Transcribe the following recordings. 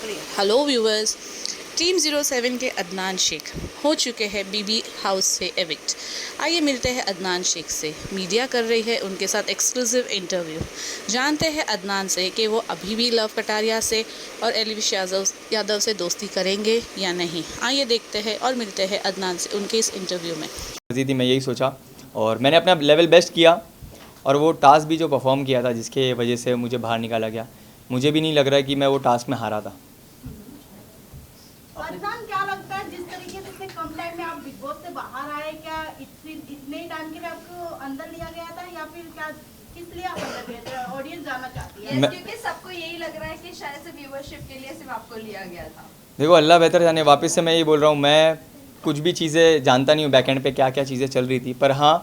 Hello viewers. Team 07 के अदनान शेख हो चुके हैं बीबी हाउस से एविक्ट। आइए मिलते हैं अदनान शेख से। मीडिया कर रही है उनके साथ एक्सक्लूसिव इंटरव्यू। जानते हैं अदनान से कि वो अभी भी लव कटारिया से और एलविश यादव से दोस्ती करेंगे या नहीं। आइए देखते हैं और मिलते हैं अदनान से उनके इस इंटरव्यू में। थी मैं यही सोचा और मैंने अपना लेवल बेस्ट किया और वो टास्क भी जो परफॉर्म किया था जिसके वजह से मुझे बाहर निकाला गया, मुझे भी नहीं लग रहा है कि मैं वो टास्क में हारा था। अदनान, क्या लगता है जिस तरीके से इतने कम टाइम में आप बिग बॉस से बाहर आए, क्या इतने टाइम के लिए आपको अंदर लिया गया था या फिर क्या किस लिए आप अंदर गए थे? ऑडियंस जानना चाहती है। क्योंकि सबको यही लग रहा है कि शायद से व्यूअरशिप के लिए सिर्फ आपको लिया गया था। देखो, अल्लाह बेहतर जाने। वापस से मैं ये बोल रहा हूँ, मैं कुछ भी चीज़ें जानता नहीं हूँ बैक एंड पे क्या क्या चीज़ें चल रही थी, पर हाँ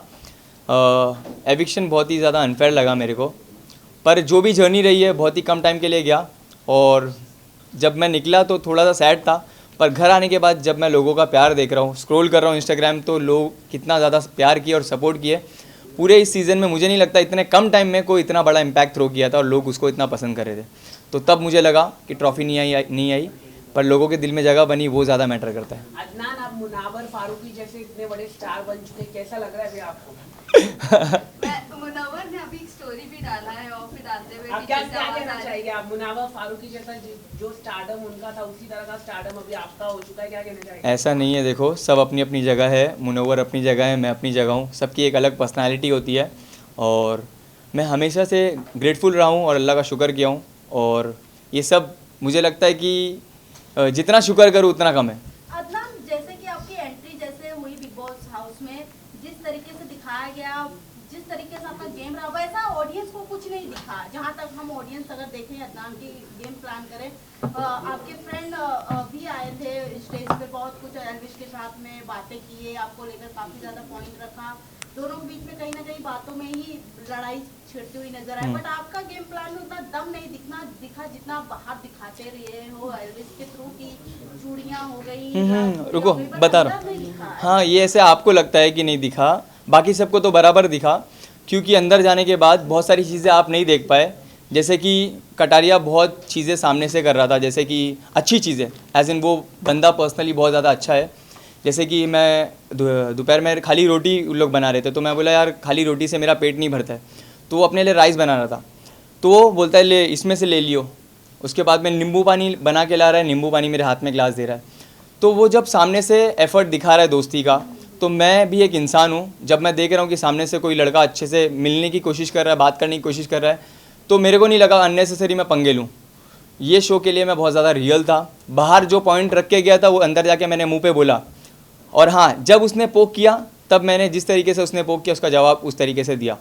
एविक्शन बहुत ही ज़्यादा अनफेयर लगा मेरे को। पर जो भी जर्नी रही है बहुत ही कम टाइम के लिए गया और जब मैं निकला तो थोड़ा सा सैड था, पर घर आने के बाद जब मैं लोगों का प्यार देख रहा हूँ, स्क्रॉल कर रहा हूँ इंस्टाग्राम, तो लोग कितना ज़्यादा प्यार किए और सपोर्ट किए। पूरे इस सीज़न में मुझे नहीं लगता इतने कम टाइम में कोई इतना बड़ा इम्पैक्ट थ्रो किया था और लोग उसको इतना पसंद कर रहे थे। तो तब मुझे लगा कि ट्रॉफी नहीं आई, पर लोगों के दिल में जगह बनी, वो ज़्यादा मैटर करता है। अदनान, आप मुनावर फारूकी जैसे इतने बड़े स्टार बन चुके, कैसा लग रहा है अभी आपको? मुनव्वर ने अभी एक स्टोरी भी डाला है और फिर डालते हुए आप क्या कहना चाहिए? आप मुनावर फारूकी जैसा जो स्टारडम उनका था उसी तरह का स्टारडम अभी आपका हो चुका है, क्या कहना चाहिए? ऐसा नहीं है, देखो सब अपनी अपनी जगह है। मुनव्वर अपनी जगह है, मैं अपनी जगह हूँ। सबकी एक अलग पर्सनालिटी होती है और मैं हमेशा से ग्रेटफुल रहा हूँ और अल्लाह का शुक्र किया हूँ। और ये सब मुझे लगता है कि जितना शुक्र करूँ उतना कम है। अदनान, जैसे कि आपकी एंट्री जैसे हुई बिग बॉस हाउस में, जिस तरीके से दिखाया गया, जिस तरीके से आपका गेम रहा, वैसा ऑडियंस को कुछ नहीं दिखा। जहां तक हम ऑडियंस अगर देखें, अदनान की गेम प्लान करें, आपके फ्रेंड भी आए थे स्टेज पे, बहुत कुछ एलविश के साथ में बातें किए, आपको लेकर काफी ज्यादा पॉइंट रखा। दोनों के बीच में कहीं ना कहीं बातों में ही लड़ाई छिड़ती हुई नजर आई, बट आपका गेम प्लान में उतना दम नहीं दिखा जितना बाहर दिखाते रहे हो। एलविश के थ्रू की चूड़ियां हो गई, रुको बता रहा हूँ। हाँ, ये ऐसे आपको लगता है कि नहीं दिखा, बाकी सबको तो बराबर दिखा, क्योंकि अंदर जाने के बाद बहुत सारी चीज़ें आप नहीं देख पाए। जैसे कि कटारिया बहुत चीज़ें सामने से कर रहा था, जैसे कि अच्छी चीज़ें, एज इन वो बंदा पर्सनली बहुत ज़्यादा अच्छा है। जैसे कि मैं दोपहर में खाली रोटी उन लोग बना रहे थे, तो मैं बोला यार खाली रोटी से मेरा पेट नहीं भरता है, तो वो अपने लिए राइस बना रहा था, तो वो बोलता है ले इसमें से ले लियो। उसके बाद में नींबू पानी बना के ला रहा है, नींबू पानी मेरे हाथ में ग्लास दे रहा है। तो वो जब सामने से एफर्ट दिखा रहा है दोस्ती का, तो मैं भी एक इंसान हूँ। जब मैं देख रहा हूँ कि सामने से कोई लड़का अच्छे से मिलने की कोशिश कर रहा है, बात करने की कोशिश कर रहा है, तो मेरे को नहीं लगा अननेसेसरी मैं पंगे लूँ। ये शो के लिए मैं बहुत ज़्यादा रियल था। बाहर जो पॉइंट रख के गया था वो अंदर जाके मैंने मुँह पे बोला। और हाँ, जब उसने पोक किया तब मैंने जिस तरीके से उसने पोक किया उसका जवाब उस तरीके से दिया।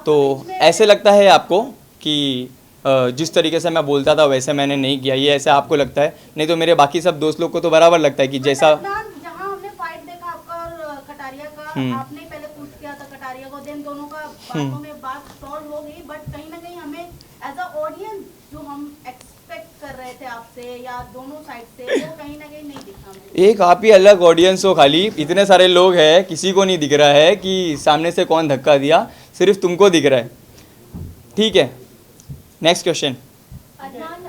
तो ऐसे लगता है आपको कि जिस तरीके से मैं बोलता था वैसे मैंने नहीं किया, ये ऐसे आपको लगता है, नहीं तो मेरे बाकी सब दोस्त लोग को तो बराबर लगता है कि जैसा। जहां हमने फाइट देखा आपका और कटारिया का, आपने पहले पूछ किया था कटारिया को, देन दोनों का बातों में बात सॉल्व हो गई, बट कहीं ना कहीं हमें एज अ ऑडियंस जो हम एक्सपेक्ट कर रहे थे आपसे या दोनों साइड से, वो कहीं ना कहीं नहीं दिखा हमें। एक आप ही अलग ऑडियंस हो, खाली इतने सारे लोग हैं, किसी को नहीं दिख रहा है कि सामने से कौन धक्का दिया, सिर्फ तुमको दिख रहा है। ठीक है, नेक्स्ट क्वेश्चन। अदनान,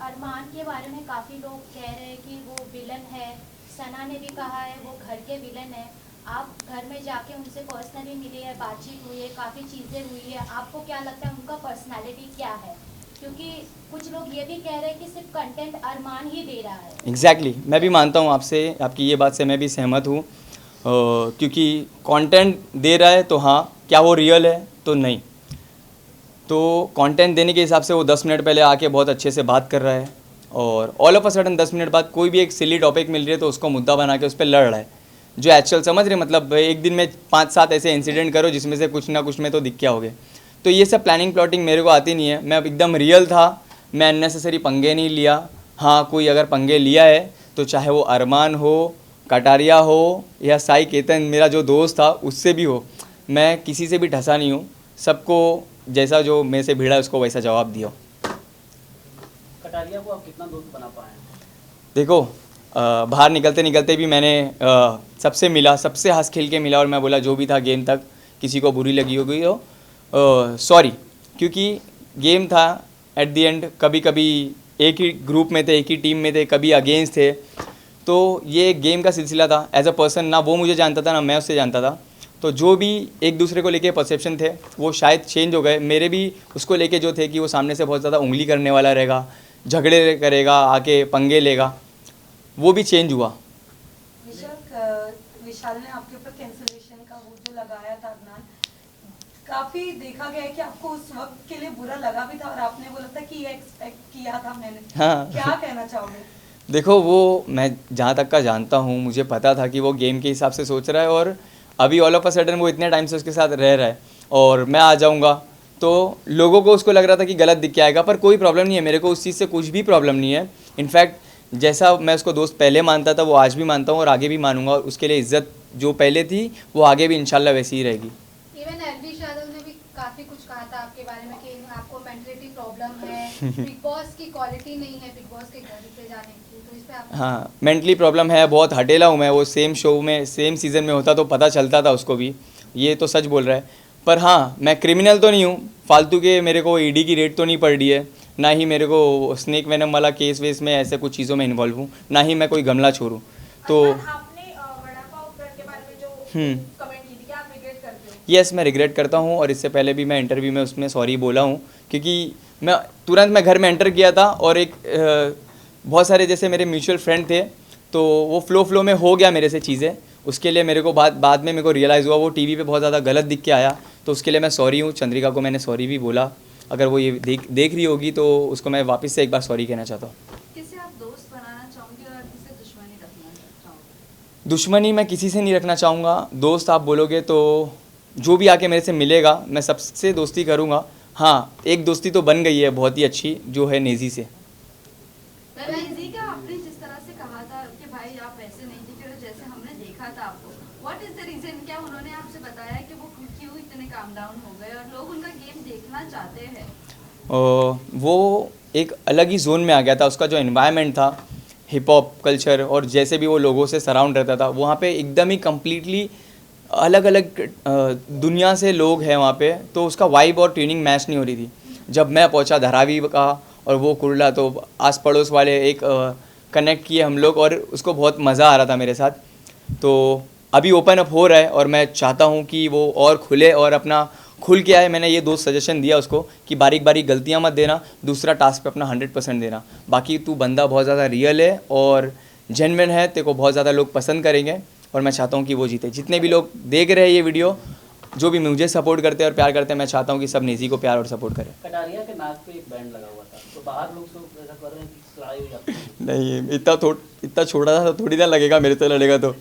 अरमान के बारे में काफ़ी लोग कह रहे हैं कि वो विलन है। सना ने भी कहा है वो घर के विलन है। आप घर में जाके उनसे पर्सनली मिले हैं, बातचीत हुई है, काफ़ी चीज़ें हुई है, आपको क्या लगता है उनका पर्सनालिटी क्या है? क्योंकि कुछ लोग ये भी कह रहे हैं कि सिर्फ कंटेंट अरमान ही दे रहा है। एग्जैक्टली, मैं भी मानता हूँ आपसे, आपकी ये बात से मैं भी सहमत हूँ, क्योंकि कंटेंट दे रहा है तो हाँ, क्या वो रियल है तो नहीं। तो कंटेंट देने के हिसाब से वो 10 मिनट पहले आके बहुत अच्छे से बात कर रहा है और all of a sudden 10 minute बाद कोई भी एक सिली टॉपिक मिल रही है तो उसको मुद्दा बना के उस पर लड़ रहा है, जो एक्चुअल समझ रहे, मतलब एक दिन में 5-7 ऐसे इंसिडेंट करो जिसमें से कुछ ना कुछ में तो दिख क्या होगे। तो ये सब प्लानिंग प्लॉटिंग मेरे को आती नहीं है, मैं एकदम रियल था, मैं अननेसेसरी पंगे नहीं लिया। हाँ, कोई अगर पंगे लिया है तो चाहे वो अरमान हो, कटारिया हो या साई केतन मेरा जो दोस्त था उससे भी हो, मैं किसी से भी ढसा नहीं हूँ। सबको जैसा जो मेरे से भिड़ा उसको वैसा जवाब दिया। कटारिया को आप कितना दोस्त बना पाए? देखो, बाहर निकलते निकलते भी मैंने सबसे मिला, सबसे हंस खेल के मिला और मैं बोला जो भी था गेम तक, किसी को बुरी लगी होगी तो सॉरी, क्योंकि गेम था। एट द एंड कभी कभी एक ही ग्रुप में थे, एक ही टीम में थे, कभी अगेंस्ट थे। तो ये एक गेम का सिलसिला था। एज अ पर्सन ना वो मुझे जानता था ना मैं उससे जानता था। तो जो भी एक दूसरे को लेके परसेप्शन थे वो शायद चेंज हो गए। मेरे भी उसको लेके जो थे कि वो सामने से बहुत ज़्यादा उंगली करने वाला रहेगा, झगड़े करेगा, आके पंगे लेगा, वो भी चेंज हुआ। विशाल ने आपके ऊपर कैंसलेशन का वो जो लगाया था अदनान, काफी देखा गया है कि आपको उस वक्त के लिए बुरा लगा भी था और आपने बोला था कि ये एक्सपेक्ट किया था मैंने। हाँ। क्या कहना चाहोगे? देखो वो मैं जहाँ तक का जानता हूँ, मुझे पता था कि वो गेम के हिसाब से सोच रहा है और अभी ऑल ऑफ अ सडन वो इतने टाइम से उसके साथ रह रहा है और मैं आ जाऊँगा तो लोगों को उसको लग रहा था कि गलत दिख के आएगा, पर कोई प्रॉब्लम नहीं है। मेरे को उस चीज़ से कुछ भी प्रॉब्लम नहीं है। इनफैक्ट जैसा मैं उसको दोस्त पहले मानता था वो आज भी मानता हूँ और आगे भी मानूंगा और उसके लिए इज्जत जो पहले थी वो आगे भी इंशाल्लाह वैसी ही रहेगी। इवन एलवी यादव ने भी काफी कुछ कहा था आपके बारे में कि आपको मेंटलिटी प्रॉब्लम है, बिग बॉस की क्वालिटी नहीं है बिग बॉस के घर पे जाने की, तो इस पे आप हाँ, मेंटली प्रॉब्लम है, बहुत हटेला हूँ मैं। वो सेम शो में सेम सीज़न में होता तो पता चलता था उसको भी, ये तो सच बोल रहा है। पर हाँ, मैं क्रिमिनल तो नहीं हूँ, फालतू के मेरे को ईडी की रेड तो नहीं पड़ रही है, ना ही मेरे को स्नेक वेनम वाला केस वेस में ऐसे कुछ चीज़ों में इन्वॉल्व हूँ, ना ही मैं कोई गमला छोड़ूँ। तो आपने वड़ा पाव ब्रेड के बारे में जो कमेंट की थी, क्या आप रिग्रेट करते हो? यस, मैं रिग्रेट करता हूँ और इससे पहले भी मैं इंटरव्यू में उसमें सॉरी बोला हूँ क्योंकि मैं तुरंत मैं घर में एंटर किया था और एक बहुत सारे जैसे मेरे म्यूचुअल फ्रेंड थे तो वो फ्लो में हो गया मेरे से चीज़ें। उसके लिए मेरे को बाद में मेरे को रियलाइज़ हुआ वो टीवी पे बहुत ज़्यादा गलत दिख के आया, तो उसके लिए मैं सॉरी हूँ। चंद्रिका को मैंने सॉरी भी बोला, अगर वो ये देख रही होगी तो उसको मैं वापस से एक बार सॉरी कहना चाहता हूँ। किसे आप दोस्त बनाना चाहोगे और किसे दुश्मनी रखना चाहोगे? दुश्मनी मैं किसी से नहीं रखना चाहूँगा। दोस्त आप बोलोगे तो जो भी आके मेरे से मिलेगा मैं सबसे दोस्ती करूँगा। हाँ, एक दोस्ती तो बन गई है बहुत ही अच्छी, जो है नेजी से। नेजी का आपने जिस तरह से कहा था कि भाई आप वैसे नहीं दिख रहे जैसे हमने देखा था आपको, व्हाट इज द रीजन? क्या उन्होंने आपसे बताया कि वो क्यों इतने काम डाउन हो गए और लोग उनका गेम देखना चाहते हैं? वो एक अलग ही जोन में आ गया था। उसका जो एनवायरनमेंट था, हिप हॉप कल्चर और जैसे भी वो लोगों से सराउंड रहता था, वहाँ पे एकदम ही कम्प्लीटली अलग अलग दुनिया से लोग हैं वहाँ पे, तो उसका वाइब और ट्यूनिंग मैच नहीं हो रही थी। जब मैं पहुँचा धारावी का और वो कुर्ला, तो आस पड़ोस वाले एक कनेक्ट किए हम लोग और उसको बहुत मज़ा आ रहा था मेरे साथ। तो अभी ओपन अप हो रहा है और मैं चाहता हूँ कि वो और खुले और अपना खुल के आए। मैंने ये दो सजेशन दिया उसको कि बारीक बारीक गलतियाँ मत देना, दूसरा टास्क पे अपना 100% देना। बाकी तू बंदा बहुत ज़्यादा रियल है और जेन्युइन है, तेरे को बहुत ज़्यादा लोग पसंद करेंगे और मैं चाहता हूँ कि वो जीते। जितने भी लोग देख रहे हैं ये वीडियो, जो भी मुझे सपोर्ट करते हैं और प्यार करते हैं, मैं चाहता हूँ कि सब नेजी को प्यार और सपोर्ट करें। कटारिया के नाक पे एक बैंड लगा हुआ था, तो बाहर लोग सब ऐसा कर रहे हैं कि लड़ाई हो जाती है। नहीं, इतना छोटा सा थोड़ी ना लगेगा मेरे से लड़ेगा तो।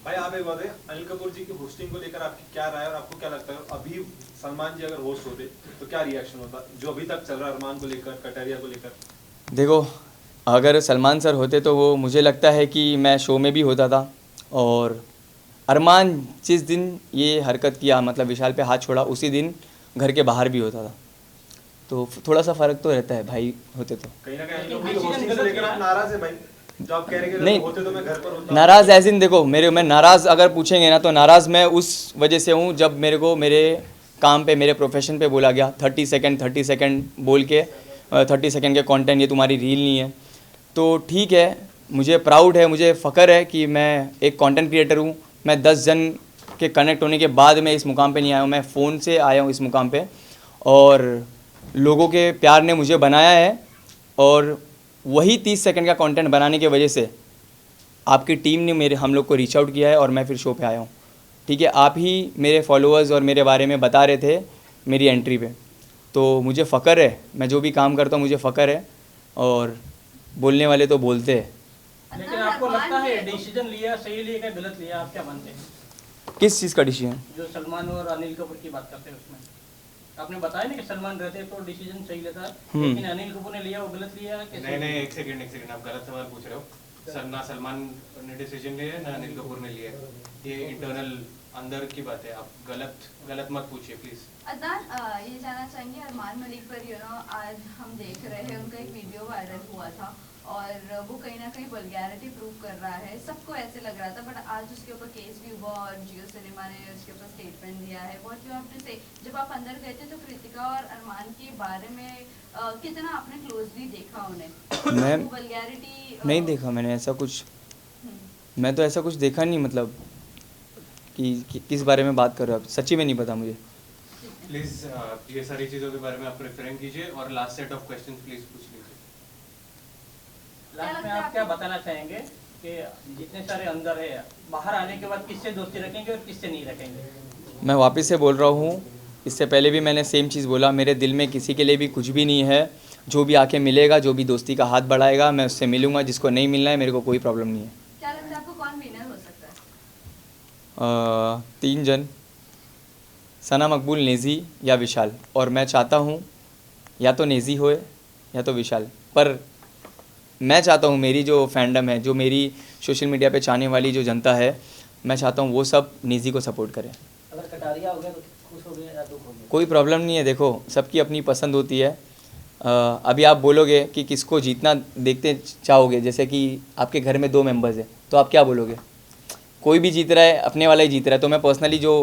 भाई आप एक बात है, अनिल कपूर जी की होस्टिंग को लेकर आपकी क्या राय है और आपको क्या लगता है अभी सलमान जी अगर होस्ट होते तो क्या रिएक्शन होता, जो अभी तक चल रहा है अरमान को लेकर, कटारिया को लेकर? देखो, अगर सलमान सर होते तो वो मुझे लगता है कि मैं शो में भी होता था और अरमान जिस दिन ये हरकत किया, मतलब विशाल पे हाथ छोड़ा, उसी दिन घर के बाहर भी होता था। तो थोड़ा सा फ़र्क तो रहता है भाई होते तो। कहीं ना कहीं अनिल कपूर होस्टिंग से लेकर आप नाराज है भाई, जो आप कह रहे हैं कि नहीं, होते तो मैं घर पर होता। नाराज़ एज इन देखो, मैं नाराज़ अगर पूछेंगे ना तो नाराज़ मैं उस वजह से हूँ जब मेरे को मेरे काम पे, मेरे प्रोफेशन पे बोला गया 30 सेकंड बोल के 30 सेकंड के कंटेंट, ये तुम्हारी रील नहीं है। तो ठीक है, मुझे प्राउड है, मुझे फ़ख्र है कि मैं एक कंटेंट क्रिएटर हूँ। मैं 10 जन के कनेक्ट होने के बाद मैं इस मुकाम पे नहीं आया हूँ, मैं फ़ोन से आया हूँ इस मुकाम पे और लोगों के प्यार ने मुझे बनाया है और वही 30 सेकंड का कंटेंट बनाने की वजह से आपकी टीम ने हम लोग को रीच आउट किया है और मैं फिर शो पे आया हूँ। ठीक है, आप ही मेरे फॉलोअर्स और मेरे बारे में बता रहे थे मेरी एंट्री पे, तो मुझे फ़ख्र है। मैं जो भी काम करता हूँ मुझे फ़ख्र है और बोलने वाले तो बोलते हैं। लेकिन आपको लगता है डिसीजन लिया सही लिया क्या गलत लिया, आप क्या मानते हैं? किस चीज़ का डिसीजन? जो सलमान और अनिल कपूर की बात करते हैं उसमें आपने बताया ना कि सलमान रहते तो डिसीजन सही लेता, लेकिन अनिल कपूर ने लिया वो गलत लिया। नहीं, एक सेकंड आप गलत सवाल पूछ रहे हो। सर, ना सलमान ने डिसीजन लिया ना अनिल कपूर ने लिया, ये इंटरनल अंदर की बात है, आप गलत मत पूछिए प्लीज। अदनान, ये जानना चाहेंगे अरमान मलिक पर आज हम देख रहे हैं उनका एक वीडियो वायरल हुआ था और वो कहीं ना कहीं वल्गैरिटी प्रूव कर रहा है, सबको ऐसे लग रहा था, बट आज उसके ऊपर केस भी हुआ और जियो सिनेमा ने उसके ऊपर स्टेटमेंट दिया है। व्हाट यू हैव टू से, जब आप अंदर गए थे तो कृतिका और अरमान के बारे में कितना आपने क्लोजली देखा उन्हें? मैं वल्गैरिटी नहीं देखा मैंने ऐसा कुछ, मैं तो ऐसा कुछ देखा नहीं, मतलब कि किस बारे में बात कर रहे हो आप, सच्ची में नहीं पता मुझे। प्लीज ये सारी चीज़ों के बारे में आप रिफरेंस कीजिए और last set of questions please पूछ लीजिए। लास्ट में आप क्या बताना चाहेंगे कि जितने सारे अंदर है, बाहर आने के बाद किससे दोस्ती रखेंगे और किससे नहीं रखेंगे? मैं वापस से बोल रहा हूँ, इससे पहले भी मैंने सेम चीज़ बोला, मेरे दिल में किसी के लिए भी कुछ भी नहीं है। जो भी आके मिलेगा, जो भी दोस्ती का हाथ बढ़ाएगा, मैं उससे मिलूंगा। जिसको नहीं मिलना है, मेरे को कोई प्रॉब्लम नहीं है। क्या लगता है आपको कौन विनर हो सकता है? 3 जन, सना मकबूल, नेज़ी या विशाल। और मैं चाहता हूँ या तो नेज़ी होए या तो विशाल, पर मैं चाहता हूँ मेरी जो फैंडम है, जो मेरी सोशल मीडिया पे चाहने वाली जो जनता है, मैं चाहता हूँ वो सब नेज़ी को सपोर्ट करें। अगर कटारिया हो गया तो खुश हो गए या दुख हो गया? कोई प्रॉब्लम नहीं है, देखो सबकी अपनी पसंद होती है। अभी आप बोलोगे कि किसको जीतना देखते चाहोगे, जैसे कि आपके घर में 2 मेंबर्स हैं, तो आप क्या बोलोगे? कोई भी जीत रहा है, अपने वाला ही जीत रहा है। तो मैं पर्सनली जो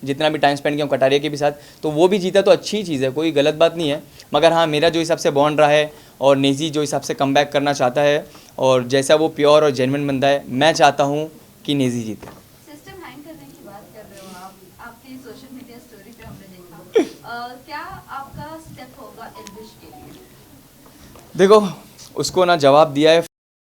जितना भी टाइम स्पेंड किया हूँ कटारिया के भी साथ, तो वो भी जीता तो अच्छी चीज़ है, कोई गलत बात नहीं है। मगर हाँ, मेरा जो हिसाब से बॉन्ड रहा है और नेज़ी जो हिसाब से कम बैक करना चाहता है और जैसा वो प्योर और जेन्युइन बंदा है, मैं चाहता हूँ कि नेज़ी जीते। सिस्टम हैंग करने की बात कर रहे हो आप, आपकी सोशल मीडिया स्टोरी पे हमने देखा। क्या आपका स्टेप होगा एल्विश के लिए? देखो, उसको ना जवाब दिया है